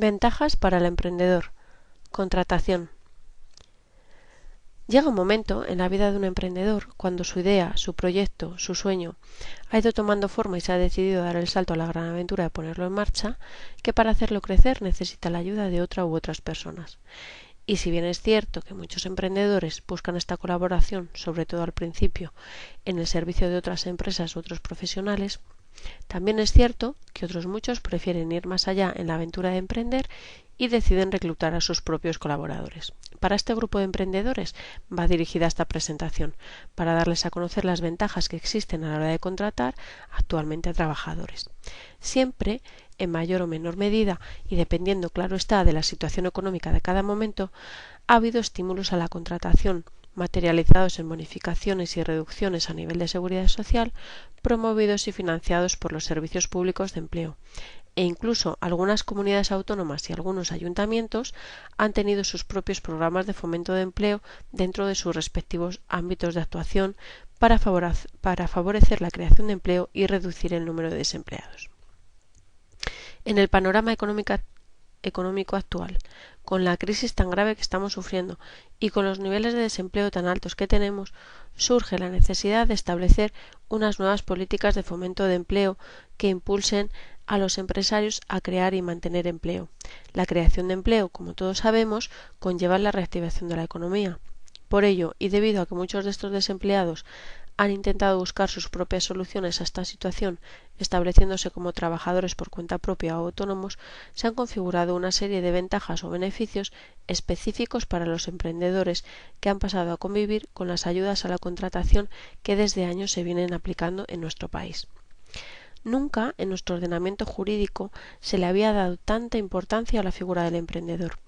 Ventajas para el emprendedor. Contratación. Llega un momento en la vida de un emprendedor cuando su idea, su proyecto, su sueño ha ido tomando forma y se ha decidido dar el salto a la gran aventura de ponerlo en marcha, que para hacerlo crecer necesita la ayuda de otra u otras personas. Y si bien es cierto que muchos emprendedores buscan esta colaboración, sobre todo al principio, en el servicio de otras empresas u otros profesionales, también es cierto que otros muchos prefieren ir más allá en la aventura de emprender y deciden reclutar a sus propios colaboradores. Para este grupo de emprendedores va dirigida esta presentación, para darles a conocer las ventajas que existen a la hora de contratar actualmente a trabajadores. Siempre, en mayor o menor medida, y dependiendo, claro está, de la situación económica de cada momento, ha habido estímulos a la contratación, materializados en bonificaciones y reducciones a nivel de seguridad social, promovidos y financiados por los servicios públicos de empleo. E incluso algunas comunidades autónomas y algunos ayuntamientos han tenido sus propios programas de fomento de empleo dentro de sus respectivos ámbitos de actuación para favorecer la creación de empleo y reducir el número de desempleados. En el panorama económico actual, con la crisis tan grave que estamos sufriendo y con los niveles de desempleo tan altos que tenemos, surge la necesidad de establecer unas nuevas políticas de fomento de empleo que impulsen a los empresarios a crear y mantener empleo. La creación de empleo, como todos sabemos, conlleva la reactivación de la economía. Por ello, y debido a que muchos de estos desempleados han intentado buscar sus propias soluciones a esta situación, estableciéndose como trabajadores por cuenta propia o autónomos, se han configurado una serie de ventajas o beneficios específicos para los emprendedores que han pasado a convivir con las ayudas a la contratación que desde años se vienen aplicando en nuestro país. Nunca en nuestro ordenamiento jurídico se le había dado tanta importancia a la figura del emprendedor.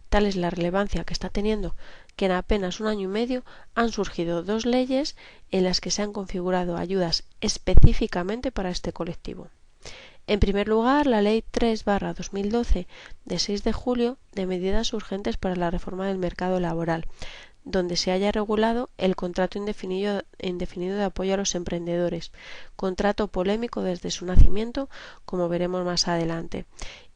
Tal es la relevancia que está teniendo que en apenas un año y medio han surgido dos leyes en las que se han configurado ayudas específicamente para este colectivo. En primer lugar, la Ley 3/2012 de 6 de julio de medidas urgentes para la reforma del mercado laboral, donde se haya regulado el contrato indefinido de apoyo a los emprendedores, contrato polémico desde su nacimiento, como veremos más adelante,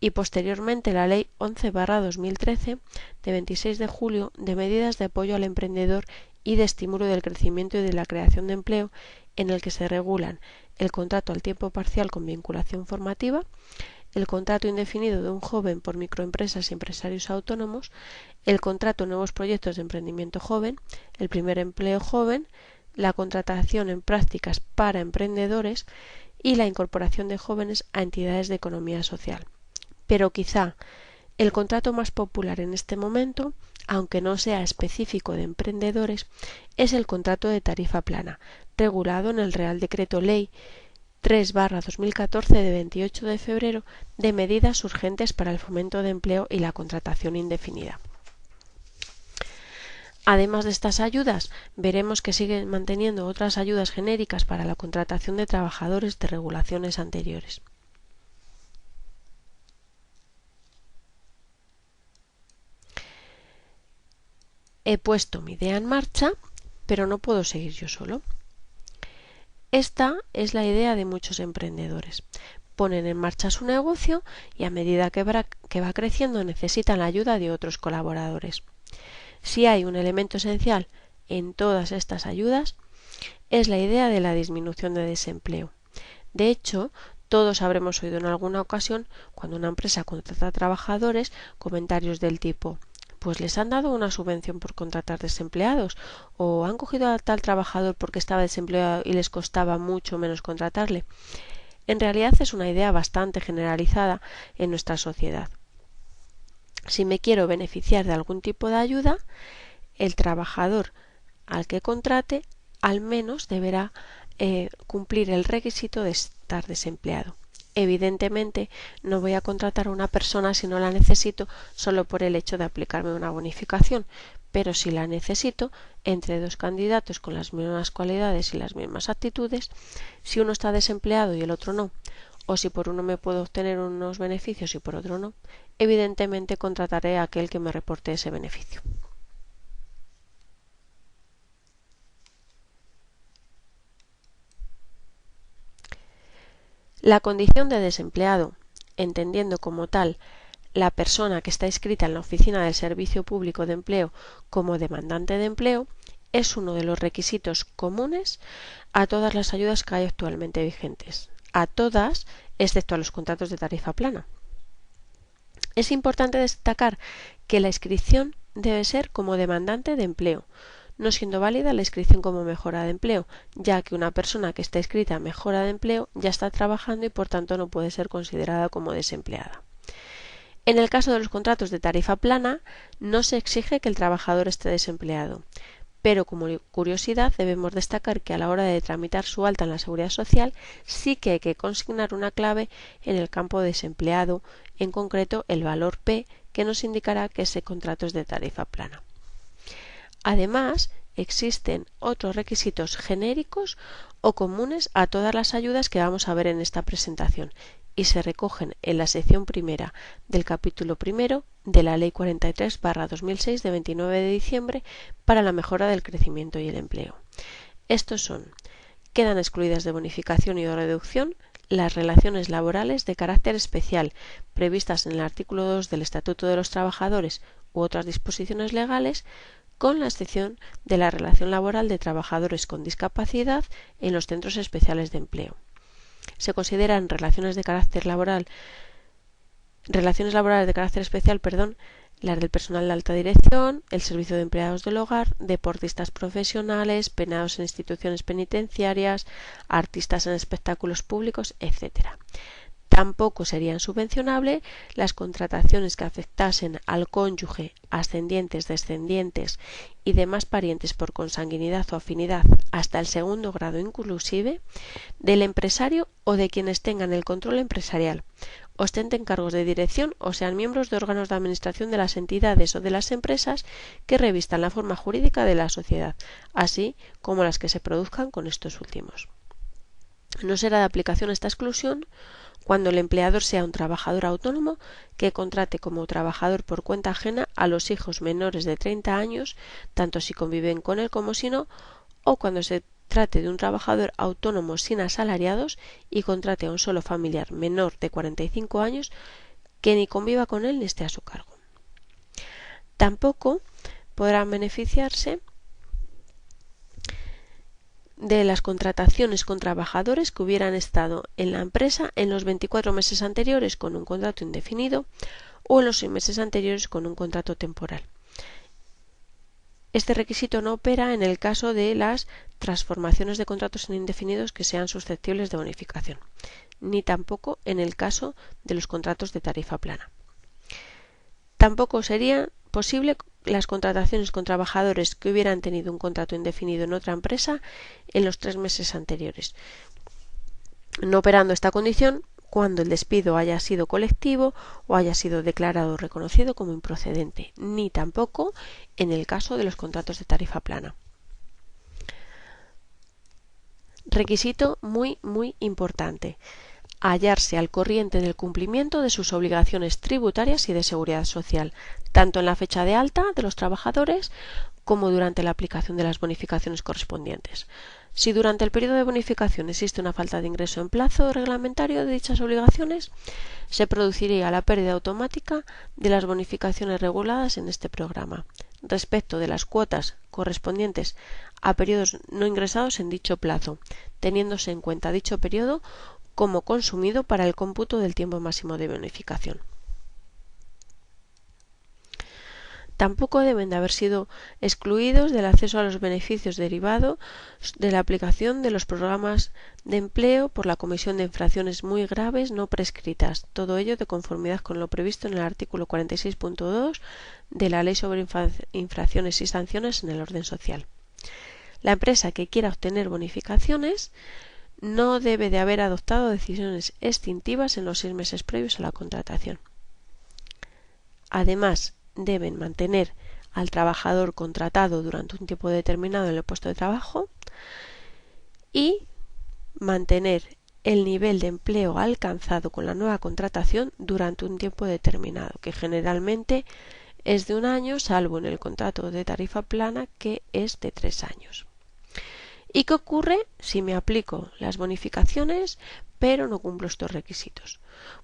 y posteriormente la Ley 11/2013 de 26 de julio de medidas de apoyo al emprendedor y de estímulo del crecimiento y de la creación de empleo, en el que se regulan el contrato al tiempo parcial con vinculación formativa, el contrato indefinido de un joven por microempresas y empresarios autónomos, el contrato en nuevos proyectos de emprendimiento joven, el primer empleo joven, la contratación en prácticas para emprendedores y la incorporación de jóvenes a entidades de economía social. Pero quizá el contrato más popular en este momento, aunque no sea específico de emprendedores, es el contrato de tarifa plana, regulado en el Real Decreto Ley 3/2014 de 28 de febrero de medidas urgentes para el fomento de empleo y la contratación indefinida. Además de estas ayudas, veremos que siguen manteniendo otras ayudas genéricas para la contratación de trabajadores de regulaciones anteriores. He puesto mi idea en marcha, pero no puedo seguir yo solo. Esta es la idea de muchos emprendedores. Ponen en marcha su negocio y a medida que va creciendo necesitan la ayuda de otros colaboradores. Si hay un elemento esencial en todas estas ayudas, es la idea de la disminución de desempleo. De hecho, todos habremos oído en alguna ocasión, cuando una empresa contrata trabajadores, comentarios del tipo: pues les han dado una subvención por contratar desempleados, o han cogido a tal trabajador porque estaba desempleado y les costaba mucho menos contratarle. En realidad es una idea bastante generalizada en nuestra sociedad. Si me quiero beneficiar de algún tipo de ayuda, el trabajador al que contrate al menos deberá cumplir el requisito de estar desempleado. Evidentemente, no voy a contratar a una persona si no la necesito solo por el hecho de aplicarme una bonificación, pero si la necesito entre dos candidatos con las mismas cualidades y las mismas actitudes, si uno está desempleado y el otro no, o si por uno me puedo obtener unos beneficios y por otro no, evidentemente contrataré a aquel que me reporte ese beneficio. La condición de desempleado, entendiendo como tal la persona que está inscrita en la oficina del Servicio Público de Empleo como demandante de empleo es uno de los requisitos comunes a todas las ayudas que hay actualmente vigentes, a todas excepto a los contratos de tarifa plana. Es importante destacar que la inscripción debe ser como demandante de empleo, no siendo válida la inscripción como mejora de empleo, ya que una persona que está inscrita en mejora de empleo ya está trabajando y por tanto no puede ser considerada como desempleada. En el caso de los contratos de tarifa plana, no se exige que el trabajador esté desempleado, pero como curiosidad debemos destacar que a la hora de tramitar su alta en la Seguridad Social sí que hay que consignar una clave en el campo desempleado, en concreto el valor P, que nos indicará que ese contrato es de tarifa plana. Además, existen otros requisitos genéricos o comunes a todas las ayudas que vamos a ver en esta presentación y se recogen en la sección primera del capítulo primero de la Ley 43/2006 de 29 de diciembre para la mejora del crecimiento y el empleo. Estos son: quedan excluidas de bonificación y de reducción las relaciones laborales de carácter especial previstas en el artículo 2 del Estatuto de los Trabajadores u otras disposiciones legales, con la excepción de la relación laboral de trabajadores con discapacidad en los centros especiales de empleo. Se consideran relaciones laborales de carácter especial, las del personal de alta dirección, el servicio de empleados del hogar, deportistas profesionales, penados en instituciones penitenciarias, artistas en espectáculos públicos, etc. Tampoco serían subvencionables las contrataciones que afectasen al cónyuge, ascendientes, descendientes y demás parientes por consanguinidad o afinidad hasta el segundo grado inclusive, del empresario o de quienes tengan el control empresarial, ostenten cargos de dirección o sean miembros de órganos de administración de las entidades o de las empresas que revistan la forma jurídica de la sociedad, así como las que se produzcan con estos últimos. No será de aplicación esta exclusión cuando el empleador sea un trabajador autónomo que contrate como trabajador por cuenta ajena a los hijos menores de 30 años, tanto si conviven con él como si no, o cuando se trate de un trabajador autónomo sin asalariados y contrate a un solo familiar menor de 45 años que ni conviva con él ni esté a su cargo. Tampoco podrán beneficiarse de las contrataciones con trabajadores que hubieran estado en la empresa en los 24 meses anteriores con un contrato indefinido o en los 6 meses anteriores con un contrato temporal. Este requisito no opera en el caso de las transformaciones de contratos en indefinidos que sean susceptibles de bonificación, ni tampoco en el caso de los contratos de tarifa plana. Tampoco sería posible las contrataciones con trabajadores que hubieran tenido un contrato indefinido en otra empresa en los 3 meses anteriores, no operando esta condición cuando el despido haya sido colectivo o haya sido declarado o reconocido como improcedente, ni tampoco en el caso de los contratos de tarifa plana. Requisito muy importante: hallarse al corriente del cumplimiento de sus obligaciones tributarias y de seguridad social, tanto en la fecha de alta de los trabajadores como durante la aplicación de las bonificaciones correspondientes. Si durante el periodo de bonificación existe una falta de ingreso en plazo reglamentario de dichas obligaciones, se produciría la pérdida automática de las bonificaciones reguladas en este programa, respecto de las cuotas correspondientes a periodos no ingresados en dicho plazo, teniéndose en cuenta dicho periodo como consumido para el cómputo del tiempo máximo de bonificación. Tampoco deben de haber sido excluidos del acceso a los beneficios derivados de la aplicación de los programas de empleo por la comisión de infracciones muy graves no prescritas, todo ello de conformidad con lo previsto en el artículo 46.2 de la Ley sobre infracciones y sanciones en el orden social. La empresa que quiera obtener bonificaciones no debe de haber adoptado decisiones extintivas en los 6 meses previos a la contratación. Además, deben mantener al trabajador contratado durante un tiempo determinado en el puesto de trabajo y mantener el nivel de empleo alcanzado con la nueva contratación durante un tiempo determinado, que generalmente es de 1 año, salvo en el contrato de tarifa plana, que es de 3 años. ¿Y qué ocurre si me aplico las bonificaciones pero no cumplo estos requisitos?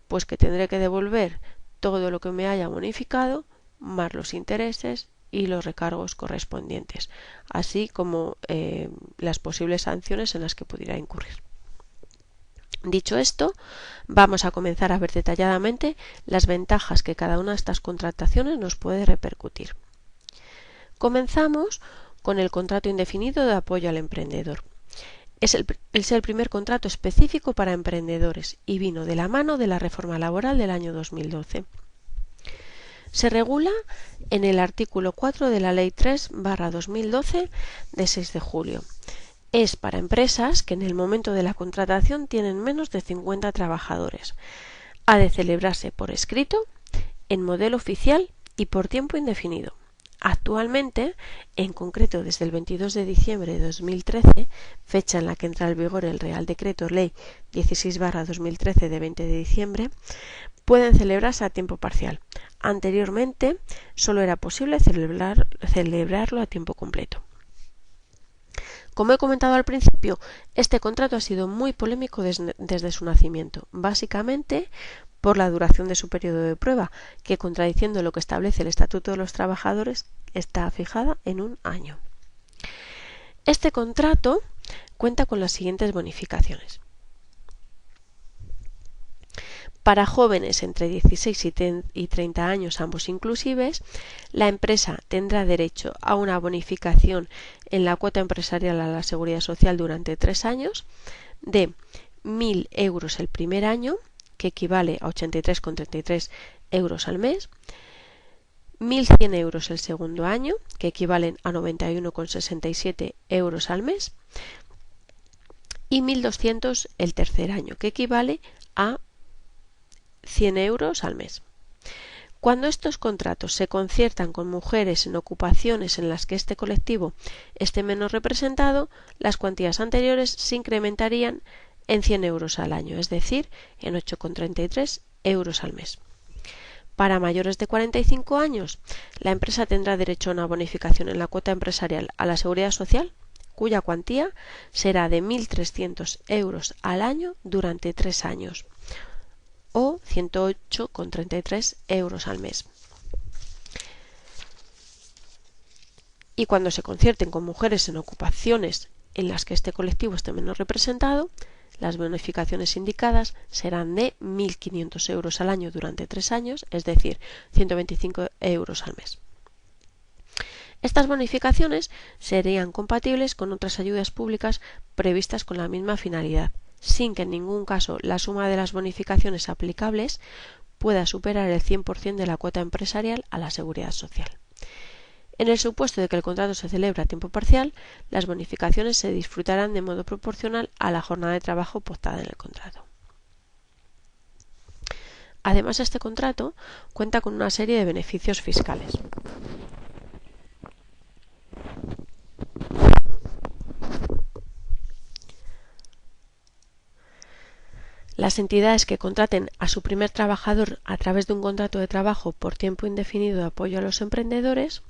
Pues que tendré que devolver todo lo que me haya bonificado, más los intereses y los recargos correspondientes, así como las posibles sanciones en las que pudiera incurrir. Dicho esto, vamos a comenzar a ver detalladamente las ventajas que cada una de estas contrataciones nos puede repercutir. Comenzamos con el contrato indefinido de apoyo al emprendedor. Es el primer contrato específico para emprendedores y vino de la mano de la reforma laboral del año 2012. Se regula en el artículo 4 de la Ley 3/2012 de 6 de julio. Es para empresas que en el momento de la contratación tienen menos de 50 trabajadores. Ha de celebrarse por escrito, en modelo oficial y por tiempo indefinido. Actualmente, en concreto desde el 22 de diciembre de 2013, fecha en la que entra en vigor el Real Decreto Ley 16/2013 de 20 de diciembre, pueden celebrarse a tiempo parcial. Anteriormente, solo era posible celebrarlo a tiempo completo. Como he comentado al principio, este contrato ha sido muy polémico desde su nacimiento, básicamente por la duración de su periodo de prueba, que contradiciendo lo que establece el Estatuto de los Trabajadores, está fijada en 1 año. Este contrato cuenta con las siguientes bonificaciones. Para jóvenes entre 16 y 30 años, ambos inclusives, la empresa tendrá derecho a una bonificación en la cuota empresarial a la Seguridad Social durante 3 años de 1.000 euros el primer año, que equivale a 83,33 euros al mes, 1.100 euros el segundo año, que equivalen a 91,67 euros al mes, y 1.200 el tercer año, que equivale a 100 euros al mes. Cuando estos contratos se conciertan con mujeres en ocupaciones en las que este colectivo esté menos representado, las cuantías anteriores se incrementarían en 100 euros al año, es decir, en 8,33 euros al mes. Para mayores de 45 años, la empresa tendrá derecho a una bonificación en la cuota empresarial a la Seguridad Social, cuya cuantía será de 1.300 euros al año durante 3 años, o 108,33 euros al mes. Y cuando se concierten con mujeres en ocupaciones en las que este colectivo esté menos representado, las bonificaciones indicadas serán de 1.500 euros al año durante 3 años, es decir, 125 euros al mes. Estas bonificaciones serían compatibles con otras ayudas públicas previstas con la misma finalidad, sin que en ningún caso la suma de las bonificaciones aplicables pueda superar el 100% de la cuota empresarial a la Seguridad Social. En el supuesto de que el contrato se celebre a tiempo parcial, las bonificaciones se disfrutarán de modo proporcional a la jornada de trabajo pactada en el contrato. Además, este contrato cuenta con una serie de beneficios fiscales. Las entidades que contraten a su primer trabajador a través de un contrato de trabajo por tiempo indefinido de apoyo a los emprendedores,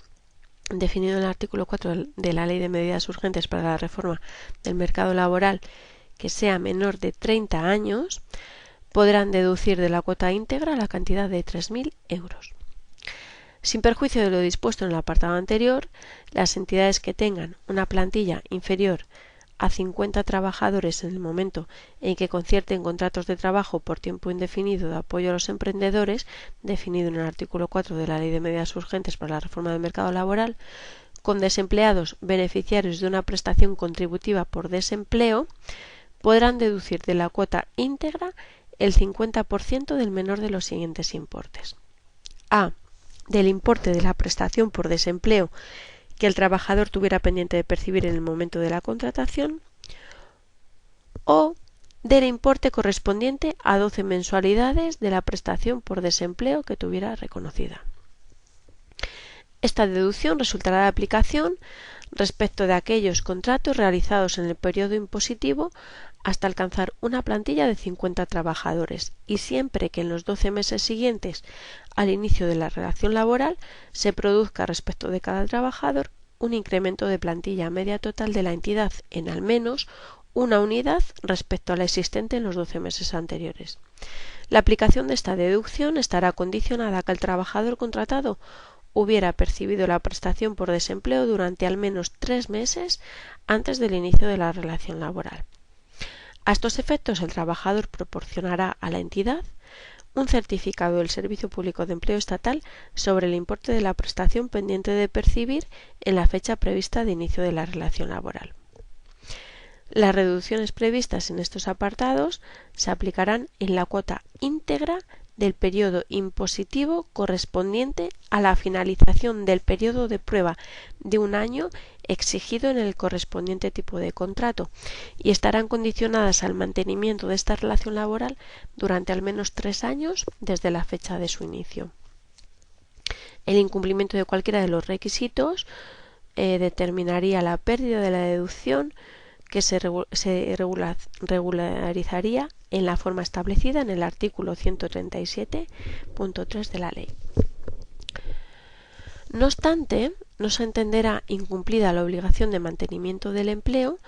definido en el artículo 4 de la Ley de Medidas Urgentes para la Reforma del Mercado Laboral, que sea menor de 30 años, podrán deducir de la cuota íntegra la cantidad de 3.000 euros. Sin perjuicio de lo dispuesto en el apartado anterior, las entidades que tengan una plantilla inferior a 50 trabajadores en el momento en que concierten contratos de trabajo por tiempo indefinido de apoyo a los emprendedores, definido en el artículo 4 de la Ley de Medidas Urgentes para la Reforma del Mercado Laboral, con desempleados beneficiarios de una prestación contributiva por desempleo, podrán deducir de la cuota íntegra el 50% del menor de los siguientes importes. A. Del importe de la prestación por desempleo que el trabajador tuviera pendiente de percibir en el momento de la contratación, o del importe correspondiente a 12 mensualidades de la prestación por desempleo que tuviera reconocida. Esta deducción resultará de aplicación respecto de aquellos contratos realizados en el periodo impositivo hasta alcanzar una plantilla de 50 trabajadores y siempre que en los 12 meses siguientes al inicio de la relación laboral se produzca respecto de cada trabajador un incremento de plantilla media total de la entidad en al menos una unidad respecto a la existente en los 12 meses anteriores. La aplicación de esta deducción estará condicionada a que el trabajador contratado hubiera percibido la prestación por desempleo durante al menos 3 meses antes del inicio de la relación laboral. A estos efectos, el trabajador proporcionará a la entidad un certificado del Servicio Público de Empleo Estatal sobre el importe de la prestación pendiente de percibir en la fecha prevista de inicio de la relación laboral. Las reducciones previstas en estos apartados se aplicarán en la cuota íntegra del periodo impositivo correspondiente a la finalización del periodo de prueba de 1 año exigido en el correspondiente tipo de contrato y estarán condicionadas al mantenimiento de esta relación laboral durante al menos 3 años desde la fecha de su inicio. El incumplimiento de cualquiera de los requisitos determinaría la pérdida de la deducción que se regularizaría en la forma establecida en el artículo 137.3 de la ley. No obstante, no se entenderá incumplida la obligación de mantenimiento del empleo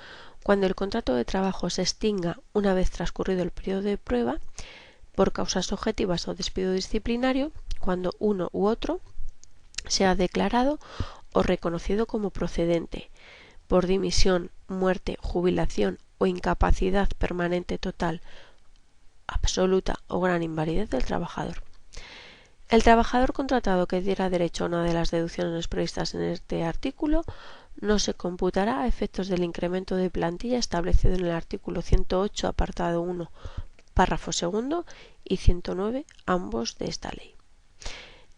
cuando el contrato de trabajo se extinga una vez transcurrido el periodo de prueba por causas objetivas o despido disciplinario, cuando uno u otro sea declarado o reconocido como procedente por dimisión, muerte, jubilación o incapacidad permanente total, absoluta o gran invalidez del trabajador. El trabajador contratado que diera derecho a una de las deducciones previstas en este artículo no se computará a efectos del incremento de plantilla establecido en el artículo 108, apartado 1, párrafo segundo y 109, ambos de esta ley.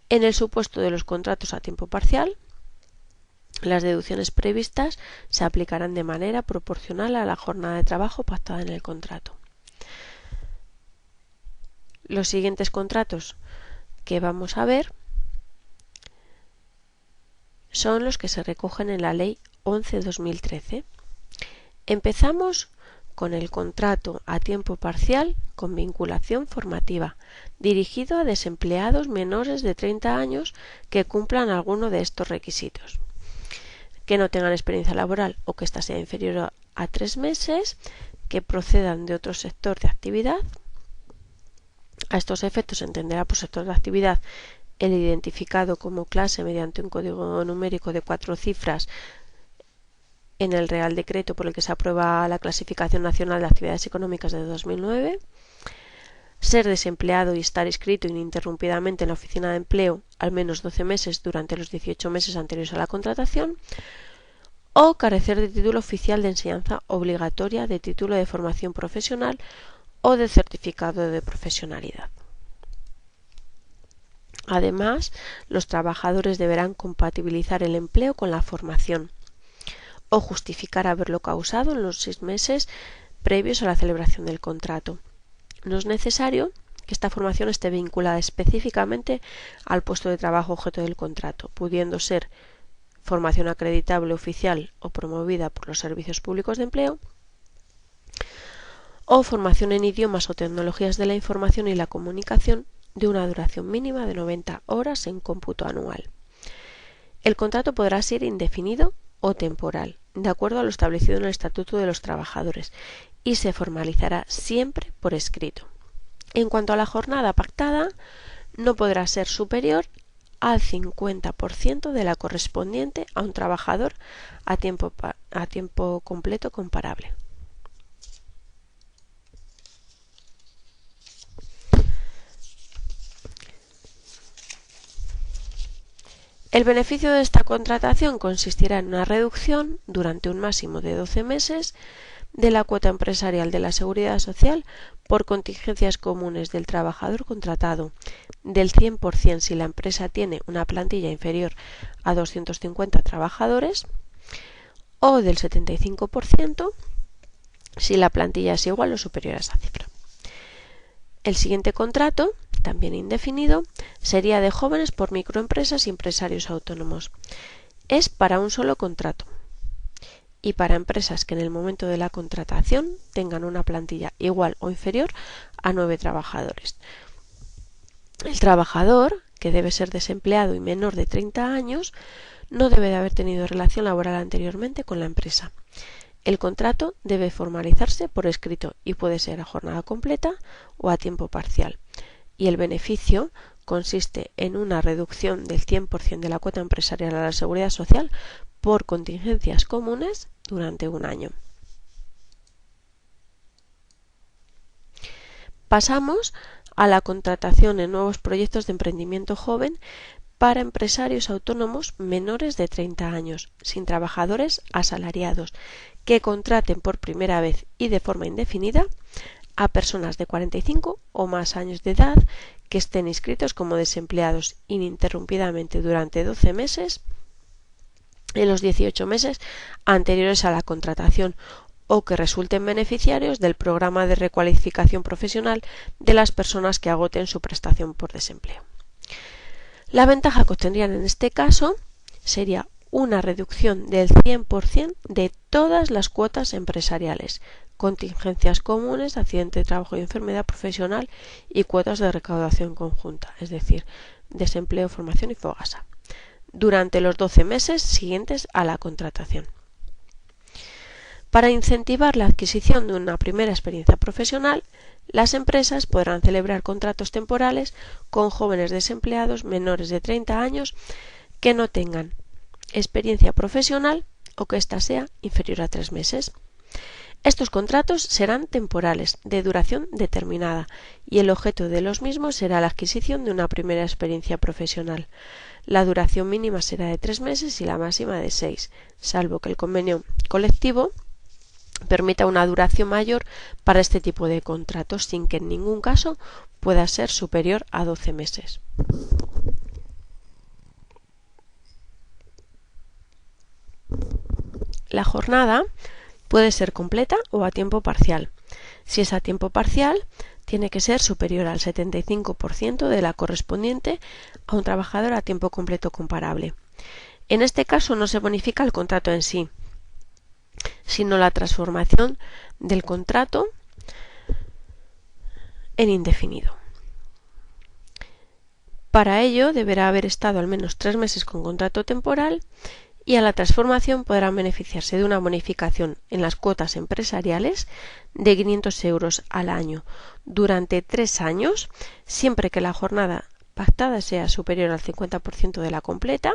En el supuesto de los contratos a tiempo parcial, las deducciones previstas se aplicarán de manera proporcional a la jornada de trabajo pactada en el contrato. Los siguientes contratos que vamos a ver son los que se recogen en la Ley 11/2013. Empezamos con el contrato a tiempo parcial con vinculación formativa, dirigido a desempleados menores de 30 años que cumplan alguno de estos requisitos: que no tengan experiencia laboral o que ésta sea inferior a 3 meses, que procedan de otro sector de actividad. A estos efectos se entenderá por sector de actividad el identificado como clase mediante un código numérico de 4 cifras en el Real Decreto por el que se aprueba la Clasificación Nacional de Actividades Económicas de 2009, ser desempleado y estar inscrito ininterrumpidamente en la oficina de empleo al menos 12 meses durante los 18 meses anteriores a la contratación, o carecer de título oficial de enseñanza obligatoria, de título de formación profesional o de certificado de profesionalidad. Además, los trabajadores deberán compatibilizar el empleo con la formación o justificar haberlo causado en los 6 meses previos a la celebración del contrato. No es necesario que esta formación esté vinculada específicamente al puesto de trabajo objeto del contrato, pudiendo ser formación acreditable oficial o promovida por los servicios públicos de empleo, o formación en idiomas o tecnologías de la información y la comunicación de una duración mínima de 90 horas en cómputo anual. El contrato podrá ser indefinido o temporal, de acuerdo a lo establecido en el Estatuto de los Trabajadores, y se formalizará siempre por escrito. En cuanto a la jornada pactada, no podrá ser superior al 50% de la correspondiente a un trabajador a tiempo completo comparable. El beneficio de esta contratación consistirá en una reducción durante un máximo de 12 meses de la cuota empresarial de la Seguridad Social por contingencias comunes del trabajador contratado, del 100% si la empresa tiene una plantilla inferior a 250 trabajadores, o del 75% si la plantilla es igual o superior a esa cifra. El siguiente contrato, también indefinido, sería de jóvenes por microempresas y empresarios autónomos. Es para un solo contrato y para empresas que en el momento de la contratación tengan una plantilla igual o inferior a 9 trabajadores. El trabajador, que debe ser desempleado y menor de 30 años, no debe de haber tenido relación laboral anteriormente con la empresa. El contrato debe formalizarse por escrito y puede ser a jornada completa o a tiempo parcial. Y el beneficio consiste en una reducción del 100% de la cuota empresarial a la seguridad social por contingencias comunes durante un año. Pasamos a la contratación en nuevos proyectos de emprendimiento joven para empresarios autónomos menores de 30 años, sin trabajadores asalariados, que contraten por primera vez y de forma indefinida a personas de 45 o más años de edad que estén inscritos como desempleados ininterrumpidamente durante 12 meses en los 18 meses anteriores a la contratación o que resulten beneficiarios del programa de recualificación profesional de las personas que agoten su prestación por desempleo. La ventaja que obtendrían en este caso sería una reducción del 100% de todas las cuotas empresariales, contingencias comunes, accidente de trabajo y enfermedad profesional y cuotas de recaudación conjunta, es decir, desempleo, formación y fogasa, durante los 12 meses siguientes a la contratación. Para incentivar la adquisición de una primera experiencia profesional, las empresas podrán celebrar contratos temporales con jóvenes desempleados menores de 30 años que no tengan experiencia profesional o que ésta sea inferior a 3 meses. Estos contratos serán temporales, de duración determinada, y el objeto de los mismos será la adquisición de una primera experiencia profesional. La duración mínima será de 3 meses y la máxima de 6, salvo que el convenio colectivo permita una duración mayor para este tipo de contratos, sin que en ningún caso pueda ser superior a 12 meses. La jornada puede ser completa o a tiempo parcial. Si es a tiempo parcial, tiene que ser superior al 75% de la correspondiente a un trabajador a tiempo completo comparable. En este caso no se bonifica el contrato en sí, sino la transformación del contrato en indefinido. Para ello deberá haber estado al menos 3 meses con contrato temporal y a la transformación podrán beneficiarse de una bonificación en las cuotas empresariales de 500 euros al año durante 3 años, siempre que la jornada pactada sea superior al 50% de la completa,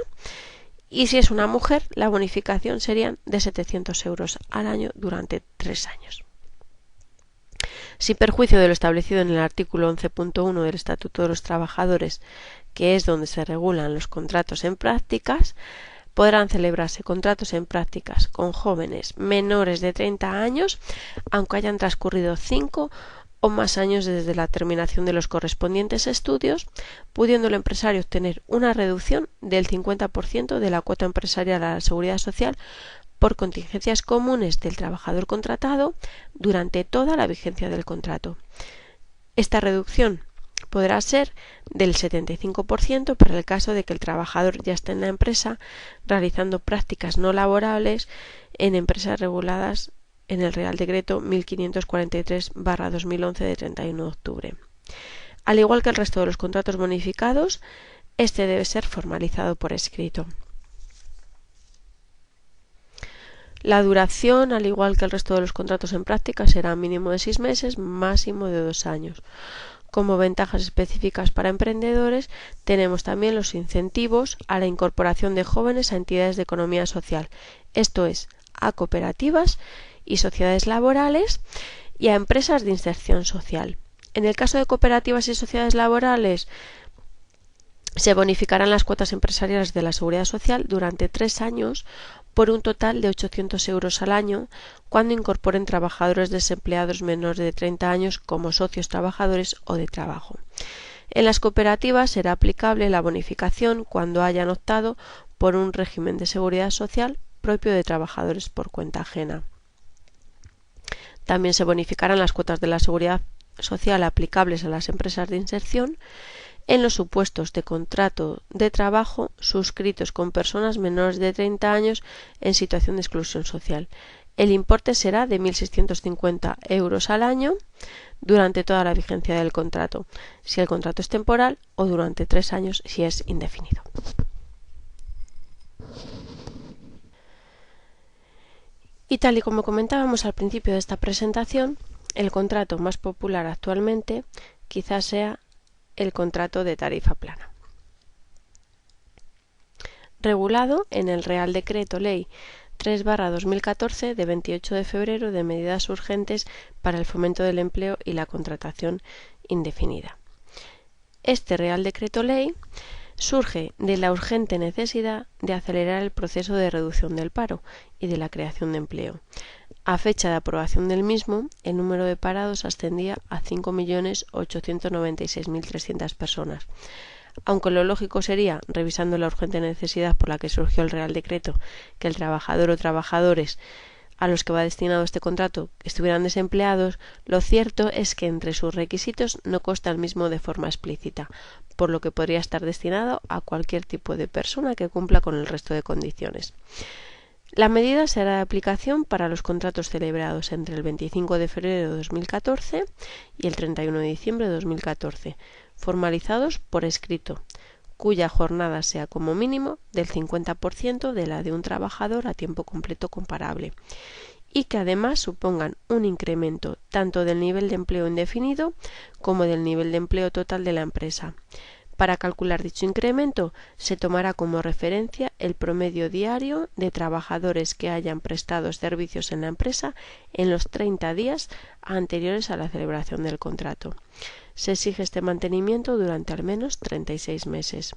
y si es una mujer, la bonificación sería de 700 euros al año durante 3 años. Sin perjuicio de lo establecido en el artículo 11.1 del Estatuto de los Trabajadores, que es donde se regulan los contratos en prácticas, podrán celebrarse contratos en prácticas con jóvenes menores de 30 años, aunque hayan transcurrido 5 o más años desde la terminación de los correspondientes estudios, pudiendo el empresario obtener una reducción del 50% de la cuota empresarial a la seguridad social por contingencias comunes del trabajador contratado durante toda la vigencia del contrato. Esta reducción podrá ser del 75% para el caso de que el trabajador ya esté en la empresa realizando prácticas no laborables en empresas reguladas en el Real Decreto 1543/2011 de 31 de octubre. Al igual que el resto de los contratos bonificados, este debe ser formalizado por escrito. La duración, al igual que el resto de los contratos en práctica, será mínimo de 6 meses, máximo de 2 años. Como ventajas específicas para emprendedores, tenemos también los incentivos a la incorporación de jóvenes a entidades de economía social, esto es, a cooperativas y sociedades laborales y a empresas de inserción social. En el caso de cooperativas y sociedades laborales, se bonificarán las cuotas empresariales de la seguridad social durante 3 años por un total de 800 euros al año cuando incorporen trabajadores desempleados menores de 30 años como socios trabajadores o de trabajo. En las cooperativas será aplicable la bonificación cuando hayan optado por un régimen de seguridad social propio de trabajadores por cuenta ajena. También se bonificarán las cuotas de la seguridad social aplicables a las empresas de inserción en los supuestos de contrato de trabajo suscritos con personas menores de 30 años en situación de exclusión social. El importe será de 1.650 euros al año durante toda la vigencia del contrato, si el contrato es temporal, o durante 3 años si es indefinido. Y tal y como comentábamos al principio de esta presentación, el contrato más popular actualmente quizás sea el contrato de tarifa plana. Regulado en el Real Decreto Ley 3/2014 de 28 de febrero de medidas urgentes para el fomento del empleo y la contratación indefinida. Este Real Decreto Ley surge de la urgente necesidad de acelerar el proceso de reducción del paro y de la creación de empleo. A fecha de aprobación del mismo, el número de parados ascendía a 5.896.300 personas. Aunque lo lógico sería, revisando la urgente necesidad por la que surgió el Real Decreto, que el trabajador o trabajadores a los que va destinado este contrato estuvieran desempleados, lo cierto es que entre sus requisitos no consta el mismo de forma explícita, por lo que podría estar destinado a cualquier tipo de persona que cumpla con el resto de condiciones. La medida será de aplicación para los contratos celebrados entre el 25 de febrero de 2014 y el 31 de diciembre de 2014, formalizados por escrito, cuya jornada sea como mínimo del 50% de la de un trabajador a tiempo completo comparable, y que además supongan un incremento tanto del nivel de empleo indefinido como del nivel de empleo total de la empresa. Para calcular dicho incremento, se tomará como referencia el promedio diario de trabajadores que hayan prestado servicios en la empresa en los 30 días anteriores a la celebración del contrato. Se exige este mantenimiento durante al menos 36 meses.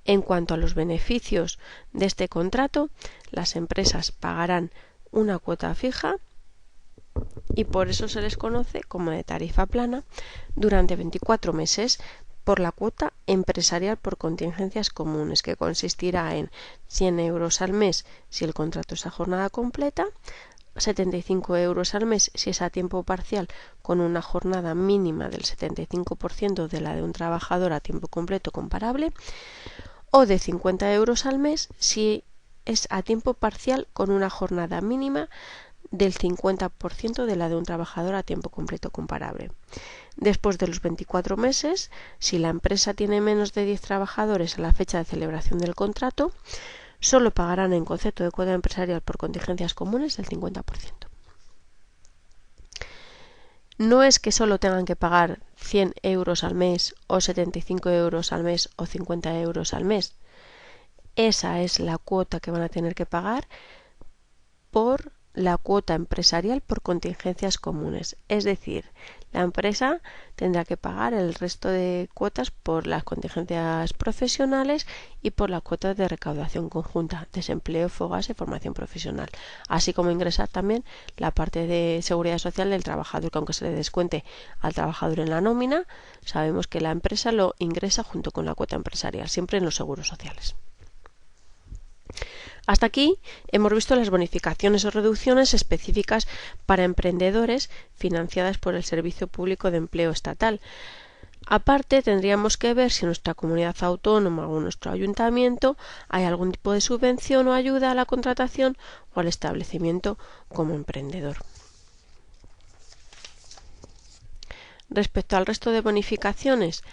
En cuanto a los beneficios de este contrato, las empresas pagarán una cuota fija y por eso se les conoce como de tarifa plana durante 24 meses por la cuota empresarial por contingencias comunes, que consistirá en 100 euros al mes si el contrato es a jornada completa, 75 euros al mes si es a tiempo parcial con una jornada mínima del 75% de la de un trabajador a tiempo completo comparable, o de 50 euros al mes si es a tiempo parcial con una jornada mínima del 50% de la de un trabajador a tiempo completo comparable. Después de los 24 meses, si la empresa tiene menos de 10 trabajadores a la fecha de celebración del contrato, solo pagarán en concepto de cuota empresarial por contingencias comunes el 50%. No es que solo tengan que pagar 100 euros al mes o 75 euros al mes o 50 euros al mes. Esa es la cuota que van a tener que pagar por la cuota empresarial por contingencias comunes. Es decir, la empresa tendrá que pagar el resto de cuotas por las contingencias profesionales y por la cuota de recaudación conjunta, desempleo, fogas y formación profesional, así como ingresar también la parte de seguridad social del trabajador, que aunque se le descuente al trabajador en la nómina, sabemos que la empresa lo ingresa junto con la cuota empresarial, siempre en los seguros sociales. Hasta aquí hemos visto las bonificaciones o reducciones específicas para emprendedores financiadas por el Servicio Público de Empleo Estatal. Aparte, tendríamos que ver si en nuestra comunidad autónoma o en nuestro ayuntamiento hay algún tipo de subvención o ayuda a la contratación o al establecimiento como emprendedor. Respecto al resto de bonificaciones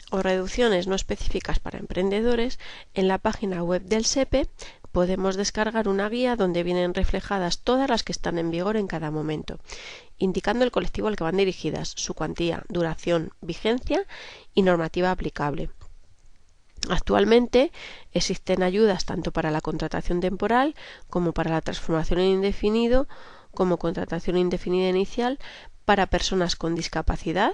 o reducciones no específicas para emprendedores, en la página web del SEPE podemos descargar una guía donde vienen reflejadas todas las que están en vigor en cada momento, indicando el colectivo al que van dirigidas, su cuantía, duración, vigencia y normativa aplicable. Actualmente existen ayudas tanto para la contratación temporal como para la transformación en indefinido, como contratación indefinida inicial para personas con discapacidad,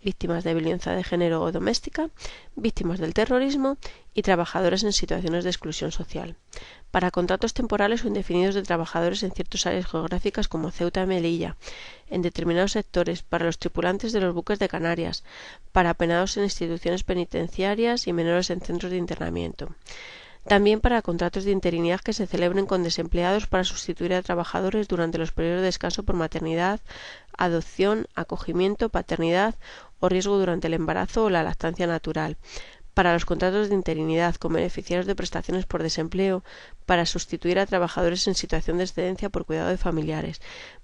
víctimas de violencia de género o doméstica, víctimas del terrorismo y trabajadores en situaciones de exclusión social. Para contratos temporales o indefinidos de trabajadores en ciertas áreas geográficas como Ceuta y Melilla, en determinados sectores, para los tripulantes de los buques de Canarias, para penados en instituciones penitenciarias y menores en centros de internamiento. También para contratos de interinidad que se celebren con desempleados para sustituir a trabajadores durante los periodos de descanso por maternidad, adopción, acogimiento, paternidad o riesgo durante el embarazo o la lactancia natural. Para los contratos de interinidad con beneficiarios de prestaciones por desempleo, para sustituir a trabajadores en situación de excedencia por cuidado de familiares,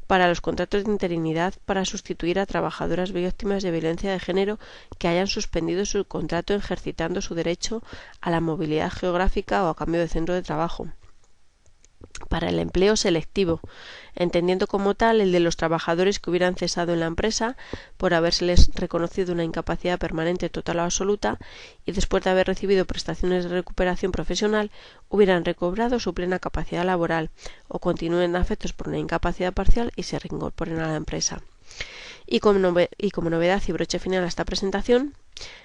para los contratos de interinidad para sustituir a trabajadoras víctimas de violencia de género que hayan suspendido su contrato ejercitando su derecho a la movilidad geográfica o a cambio de centro de trabajo, para el empleo selectivo, entendiendo como tal el de los trabajadores que hubieran cesado en la empresa por habérseles reconocido una incapacidad permanente, total o absoluta, y después de haber recibido prestaciones de recuperación profesional hubieran recobrado su plena capacidad laboral o continúen afectos por una incapacidad parcial y se reincorporen a la empresa. Y como novedad y broche final a esta presentación,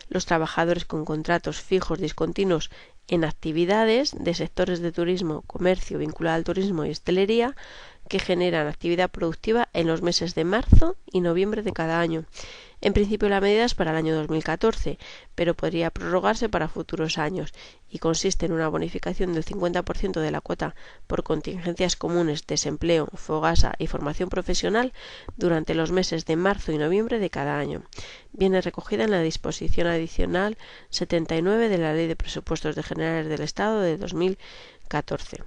los trabajadores con contratos fijos discontinuos en actividades de sectores de turismo, comercio vinculado al turismo y hostelería que generan actividad productiva en los meses de marzo y noviembre de cada año. En principio la medida es para el año 2014, pero podría prorrogarse para futuros años y consiste en una bonificación del 50% de la cuota por contingencias comunes, desempleo, fogasa y formación profesional durante los meses de marzo y noviembre de cada año. Viene recogida en la disposición adicional 79 de la Ley de Presupuestos Generales del Estado de 2014,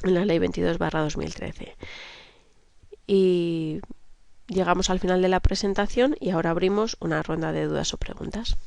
en la Ley 22/2013. Y llegamos al final de la presentación y ahora abrimos una ronda de dudas o preguntas.